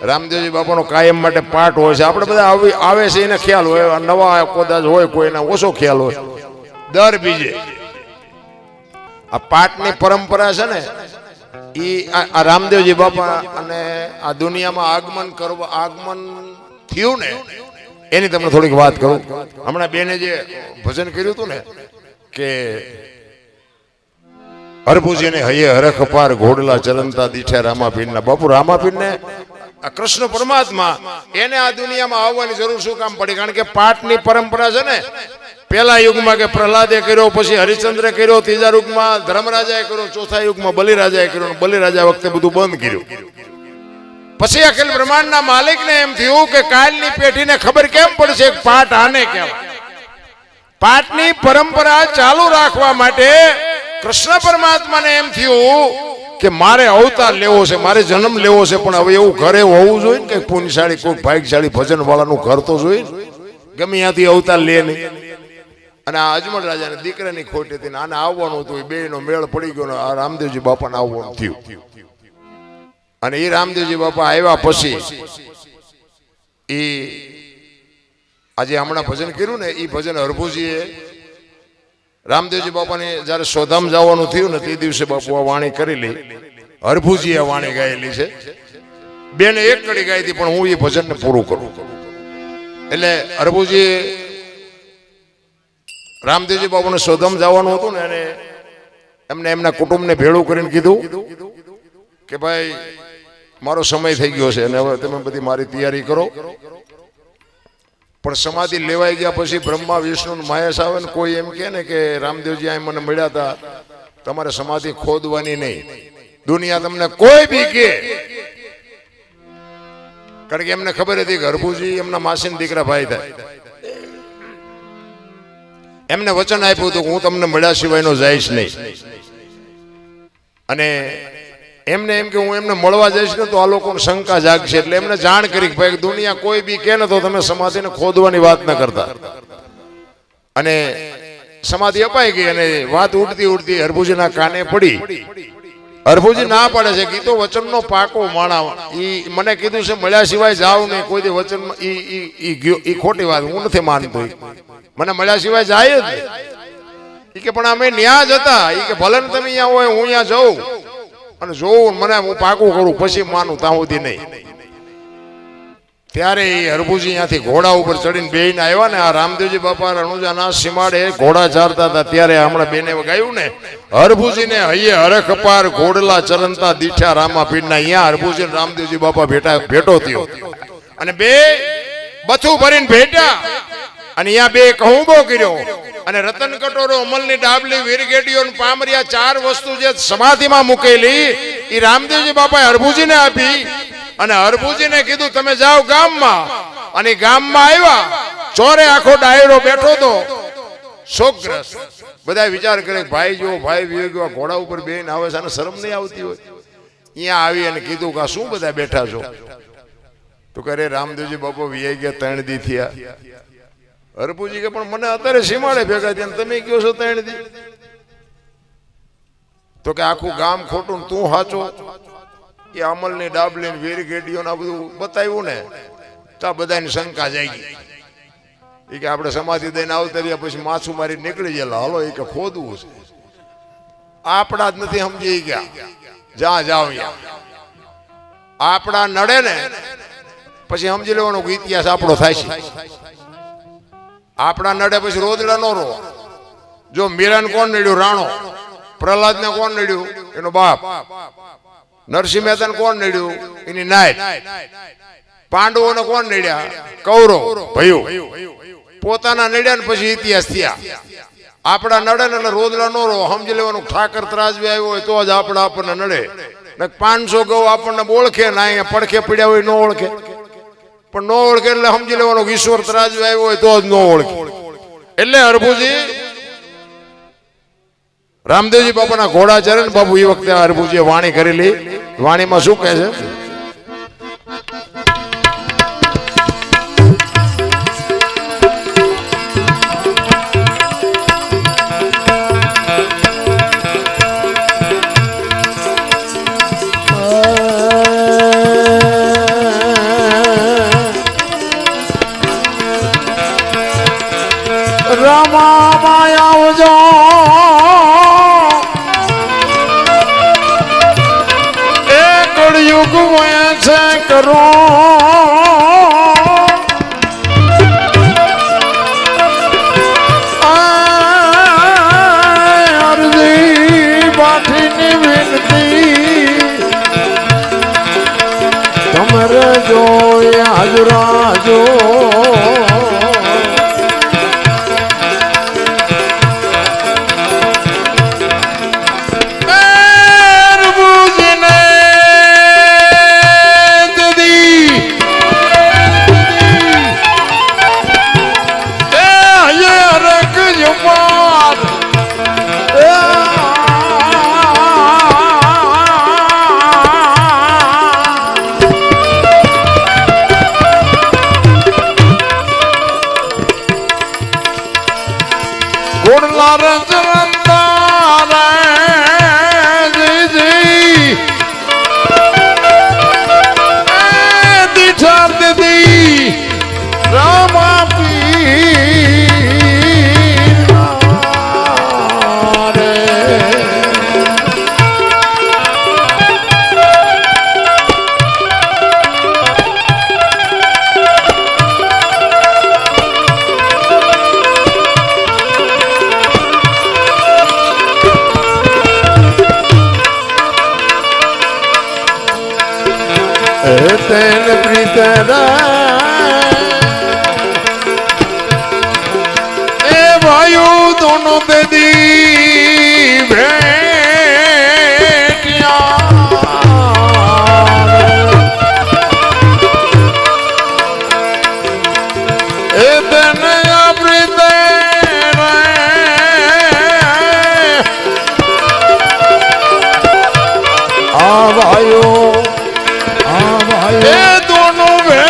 રામદેવજી બાપાનો કાયમ માટે પાઠ હોય છે. આપણે બધા આવે છે એને ખ્યાલ હોય, નવા કદાચ હોય કોઈને ઓછો ખ્યાલ હોય. દર બીજે આ પાઠની પરંપરા છે ને એ આ રામદેવજી બાપા અને આ દુનિયામાં આગમન થયું ને એની તમને થોડીક વાત કરું. હમણાં બેને જે ભજન કર્યું હતું ને કે હરભુજીને હૈયે હરખ પાર ઘોડલા ચરણતા દીઠ્યા રામાપીરના. બાપુ રામાપીરને કૃષ્ણ પરમાત્મા એને આ દુનિયામાં આવવાની જરૂર શું કામ પડી? કારણ કે પાઠની પરંપરા છે ને. પહેલા યુગમાં કે પ્રહલાદે કર્યો, પછી હરિશ્ચંદ્રે કર્યો, ત્રીજા યુગમાં ધર્મરાજાએ કર્યો, ચોથા યુગમાં બલિરાજાએ કર્યો. બલિરાજા વખતે બધું બંધ કર્યું. પછી અખિલ બ્રહ્માંડના માલિકને એમ થયું કે કાલની પેઢીને ખબર કેમ પડશે પાઠ આને કહેવાય. પાઠની પરંપરા ચાલુ રાખવા માટે કૃષ્ણ પરમાત્માને એમ થયું કે મારે અવતાર લેવો છે, મારે જન્મ લેવો છે. પણ હવે એવું ઘરે હોવું જોઈએ ને કે પુણ્યશાળી કોઈ ભાગ્યશાળી ભજન વાળાનું ઘર તો જોઈએ ને. ગમે ત્યાંથી અવતાર લે નહીં. અને આ અજમલ રાજાને દીકરાની ખોટ હતી, આને આવવાનું હતું. બે નો મેળ પડી ગયો. આ રામદેવજી બાપાને આવવાનું થયું. અને એ રામદેવજી બાપા આવ્યા પછી એ આજે હમણાં ભજન કર્યું ને એ ભજન હરભુજીએ રામદેવજી બાપાને જયારે સોધામ જવાનું થયું ને તે દિવસે બાપુ આ વાણી કરેલી. હરભુજીએ વાણી ગાયેલી છે. બેને એક કડી ગાઈ હતી પણ હું એ ભજનને પૂરું કરું. એટલે હરભુજી રામદેવજી બાપાને સોધામ જવાનું હતું ને અને એમને એમના કુટુંબને ભેળું કરીને કીધું કે ભાઈ મારો સમય થઈ ગયો છે અને હવે તમે બધી મારી તૈયારી કરો. પણ સમાધિ લેવાઈ ગયા પછી બ્રહ્મા વિષ્ણુ મહેશ આવે ને કોઈ એમ કે ને કે રામદેવજી આ મને મળ્યા હતા, તમારે સમાધિ ખોદવાની નહીં. દુનિયા તમને કોઈ બી કે, કારણ કે એમને ખબર હતી કે હરભુજી એમના માસીના દીકરા ભાઈ થાય. એમને વચન આપ્યું હતું કે હું તમને મળ્યા સિવાયનો જઈશ નહીં. અને એમને એમ કે હું એમને મળવા જઈશ ને તો આ લોકોને શંકા જાગશે. એટલે એમને જાણ કરી કે ભાઈ દુનિયા કોઈ બી કે ને તો તમે સમાધિને ખોદવાની વાત ન કરતા. અને સમાધિ અપાઈ ગઈ અને વાત ઉડતી ઉડતી હરભુજીના કાને પડી. હરભુજી ના પાડે છે કે તો વચનનો પાકો માણા. ઈ મને કીધું છે મળ્યા સિવાય જાવ નહીં. કોઈ દી વચનમાં ઈ ખોટી વાત હું નથી માનતો. મને મળ્યા સિવાય જાય જ નહીં. કે પણ અમે ન્યા જ હતા. કે ભલે ને તમે અહીંયા હોય હું અહીંયા જાઉં અને જોઉં મને હું પાકું કરું પછી માનું ત્યાં સુધી નહીં. ત્યારે એ હરભુજી ત્યાંથી ઘોડા ઉપર ચડીને બેહીને આવ્યા ને આ રામદેવજી બાપા રણુજાના સીમાડે ઘોડા ચારતા હતા. ત્યારે હમણાં બેને ગાયું ને હરભુજીને હૈયે હરખ પાર ઘોડલા ચરણતા દીઠ્યા રામાપીરના. અહીંયા હરભુજી રામદેવજી બાપા ભેટો થયો અને બે બથું ભરીને ભેટ્યા અને અહીંયા બે કહુંબો કર્યો અને રતન કટોરો, અમલની ડાબલી, વીરગેડીઓ, પામરિયા ચાર વસ્તુ જે સમાધિમાં મૂકેલી એ રામદેવજી બાપાએ હરભુજીને આપી. અને હરભુજીને કીધું તમે જાઓ ગામમાં. અને ગામમાં આવ્યા. ચોરે આખો ડાયરો બેઠો તો શોકગ્રસ્ત. બધા વિચાર કરે ભાઈ જો ભાઈ વિવેક ઘોડા ઉપર બેન આવે છે અને શરમ નહીં આવતી હોય. અહીંયા આવી અને કીધું કે શું બધા બેઠા છો? તો કરે રામદેવજી બાપા વિયાઈ ગયા 3 દી થયા. હરભુજી કે પણ મને અત્યારે સીમાડે ભેગા થયા તમે કયો છો 3 દી? તો કે આખું ગામ ખોટું તું સાચો. એ અમલની ડાબલી વીરગેડીઓ આ બધું બતાવ્યું ને તો બધાની શંકા જાગી. એ કે આપણે સમાધિ દઈને આવતા રહ્યા પછી માછું મારી નીકળી ગયેલા. હાલો એ કે ખોદવું છે. આપણા જ નથી સમજી ગયા. જ્યાં જાવ આપણા નડે ને પછી સમજી લેવાનો ઇતિહાસ આપણો થાય છે. આપણા નડે પછી રોદડા નો રો. જો મીરાને કોણ નડ્યું? રાણો. પ્રહલાદને કોણ નડ્યું? એનો બાપ. નરસિંહ મહેતાને કોણ નડ્યું? એની નાયક. પાંડવોને કોણ નડ્યા? કૌરવ ભયું. પોતાના નડ્યા ને પછી ઇતિહાસ થયા. આપણા નડે ને એટલે રોદડા નો રો. સમજી લેવાનું ઠાકર ત્રાજવી આવ્યો હોય તો જ આપણા આપણને નડે. 500 ગૌ આપણને ઓળખે ને અહીંયા પડખે પડ્યા હોય ન ઓળખે. પણ ન ઓળખે એટલે સમજી લેવાનું ઈશ્વર ત્રાજવી આવ્યો હોય તો જ ન ઓળખે. એટલે હરભુજી રામદેવજી બાપાના ઘોડા ચરે ને બાપુ એ વખતે હરભુજીએ વાણી કરેલી. વાણીમાં શું કહે છે? કરો અરજી બાઠીની વિનતી તમારે જોઈ હાજરા જો तेन प्रीतरा ए वायु दोनों दे दी भेटिया ए तेन प्रीतरा आ वायु ये दोनों बेटियां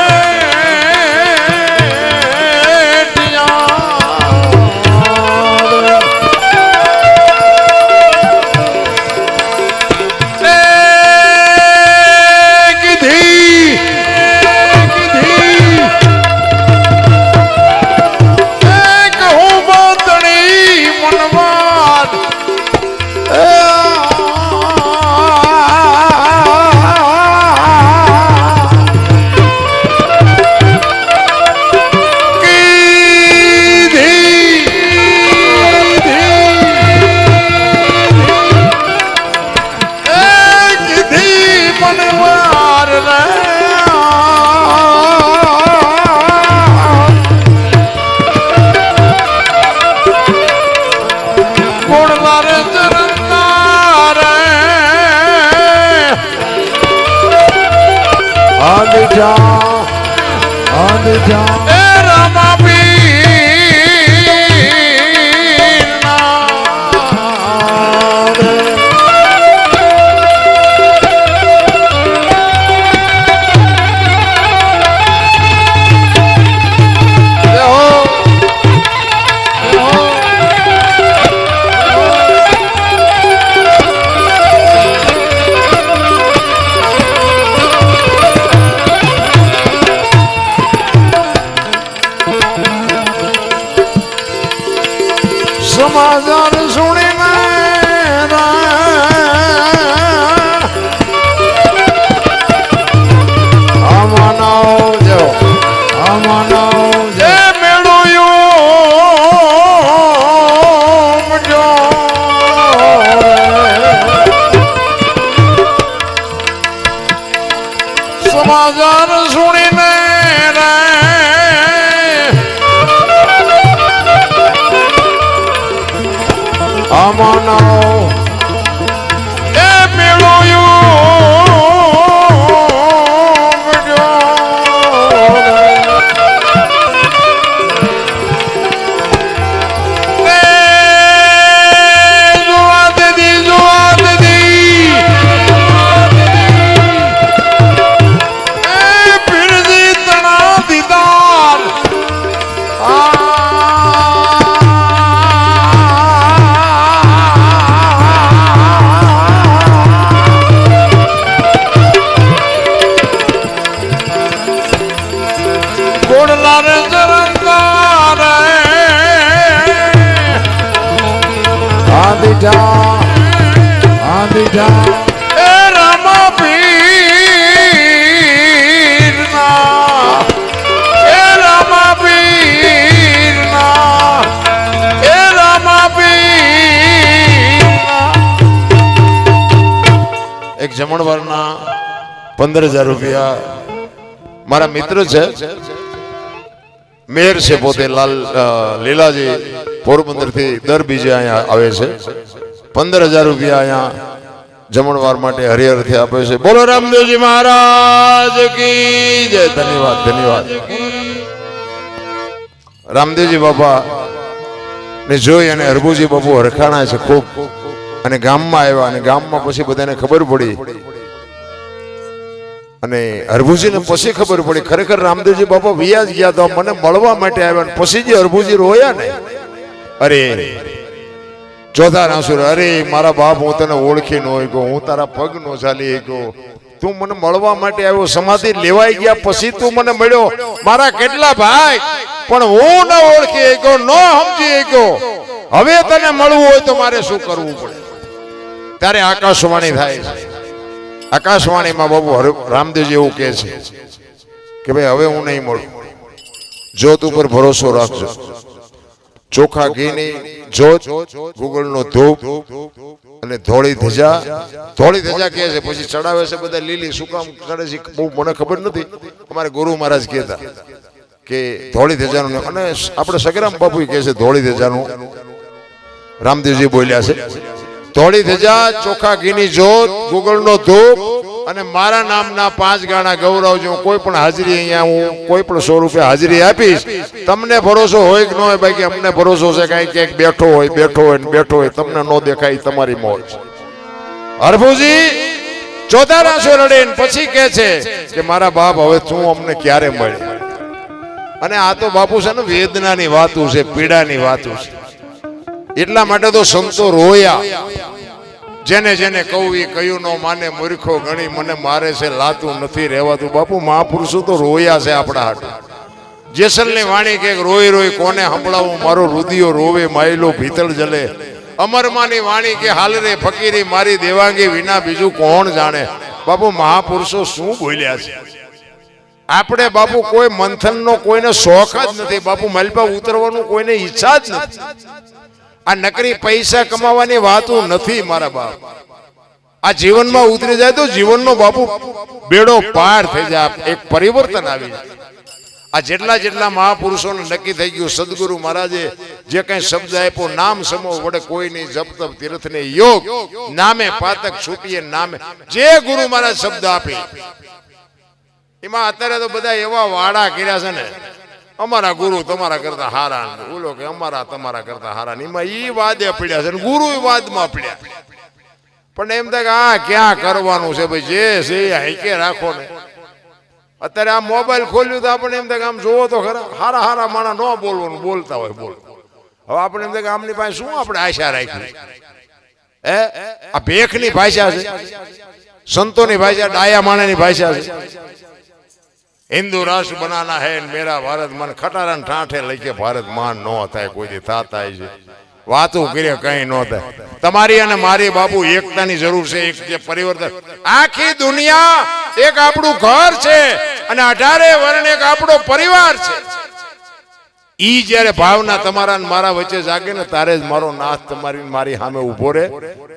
एक धी एक हो बातड़ी मनवाद जा ए रामा समाचार सुने समाचार सुनी અમાનો એ મેળો आंधी जा ए रामा पीर 15,000 રૂપિયા મારા મિત્ર છે, મેયર છે પોતે લીલાજી, પોરબંદર થી દર બીજે અહીંયા આવે છે. 15,000 રૂપિયા અહીંયા જમણવાર માટે હરિહર થી આપે છે. બોલો રામદેવજી મહારાજ કી જય. ધન્યવાદ ધન્યવાદ. રામદેવજી બાપા ને જોઈ અને હરભુજી બાપુ હરખાણા છે ખૂબ, અને ગામમાં આવ્યા, અને ગામમાં પછી બધાને ખબર પડી, અને હરભુજીને પછી ખબર પડી ખરેખર રામદેવજી બાપા વિયા જ ગયા તો મને મળવા માટે આવ્યા. પછી જે હરભુજી રોયા ને, અરે ચોથા રાસુર, અરે મારા બાપ હું તને ઓળખી નો ગયો, હું તારા પગ નો ચાલી ગયો, તું મને મળવા માટે આવ્યો, સમાધિ લેવાઈ ગયા પછી તું મને મળ્યો. મારા કેટલા ભાઈ પણ હું ન ઓળખી ગયો, ન સમજી ગયો. હવે તને મળવું હોય તો મારે શું કરવું પડે? ત્યારે આકાશવાણી થાય છે. આકાશવાણીમાં બાબુ રામદેવજી એવું કહે છે કે ભાઈ હવે હું નહીં મળું, જ્યોત ઉપર ભરોસો રાખજો. ચોખા ઘીની જ્યોત, ગુગળનો ધૂપ અને ધોળી ધજા. ધોળી ધજા કહે છે, પછી ચડાવે છે બધા લીલી. શું કામ ચડે છે બહુ મને ખબર નથી. અમારે ગુરુ મહારાજ કહેતા કે ધોળી ધજાનું, અને આપણે સગરામ બાપુ કહે છે ધોળી ધજાનું. રામદેવજી બોલ્યા છે ધોળી ધજા, ચોખા ઘીની જ્યોત, ગુગળનો ધૂપ અને મારા નામના 5 ગાણા ગૌરવજો. કોઈ પણ હાજરી અહીંયા હું કોઈ પણ 100 રૂપિયા હાજરી આપીશ. તમને ભરોસો હોય કે ન હોય? બાકી અમને ભરોસો છે કઈ ક્યાંક બેઠો હોય ને બેઠો હોય, તમને ન દેખાય તમારી મોજ. હરભુજી ચોથા રાસો રડે પછી કહે છે કે મારા બાપ હવે તું અમને ક્યારે મળે? અને આ તો બાપુ છે ને વેદનાની વાતું છે, પીડાની વાતું છે. એટલા માટે તો સંતો રોયા. જેને જેને કહું એ કયું નો માને, મૂર્ખો ગણી મને મારે છે, લાતું નથી રહેવાતું. બાપુ મહાપુરુષો તો રોયા છે આપણા હાટુ. જેસલની વાણી કે રોઈ રોઈ કોને સંભળાવું, મારો રુદિયો રોવે, માયલો ભીતળ જલે. અમરમાની વાણી કે હાલ રે ફકીરી મારી દેવાંગી, વિના બીજું કોણ જાણે. બાપુ મહાપુરુષો શું બોલ્યા છે. આપણે બાપુ કોઈ મંથનનો કોઈને શોખ જ નથી. બાપુ માલપા ઉતરવાનું કોઈને ઈચ્છા જ નથી. આ નકરી પૈસા કમાવાની વાતો નથી મારા બાપ. આ જીવનમાં ઉતરી જાય તો જીવનનો બાપુ બેડો પાર થઈ જાય, એક પરિવર્તન આવી જાય. આ જેટલા મહાપુરુષોને નક્કી થઈ ગયું. સદગુરુ મહારાજે જે કઈ શબ્દ આપ્યો, નામ સમો વડે કોઈ નહીં જપતપ તીર્થને યોગ, નામે પાતક છૂટીએ નામે. જે ગુરુ મહારાજ શબ્દ આપી એમાં અત્યારે તો બધા એવા વાડા કર્યા છે ને, અમારા ગુરુ તમારા કરતા હારા, બોલો કે અમારા તમારા કરતા હારા. એમાં ઈ વાદે પડ્યા છે, ગુરુ વાદમાં પડ્યા. પણ એમ થાય કે આ ક્યાં કરવાનું છે ભાઈ, જે છે એ હાઈકે રાખો ને. અત્યારે આ મોબાઈલ ખોલ્યું તો આપણે એમ થાય કે આમ જોવો તો ખરા, હારા હારા માણા ન બોલવાનું, બોલતા હોય બોલ. હવે આપણે એમ થાય કે આમની પાસે શું આપણે આશા રાખી? આ ભેખની ભાષા છે, સંતોની ભાષા, ડાયા માણાની ભાષા છે. हिंदू राष्ट्र बनाना है मेरा भारत मन, खटारा ठाठे लेके भारत मान नो થાય કોઈ દી થાતા છે. વાતો કરે કઈ નો થાય. તમારી અને મારી બાપુ એકતાની જરૂર છે, એક જે પરિવર્તન. આખી દુનિયા એક આપણું ઘર છે અને 18 વર્ણ એક આપણો પરિવાર છે. ઈ જ્યારે ભાવના તમારા અને મારા વચ્ચે જાગે ને, તારે જ મારો નાથ તમારી મારી સામે ઉભો રહે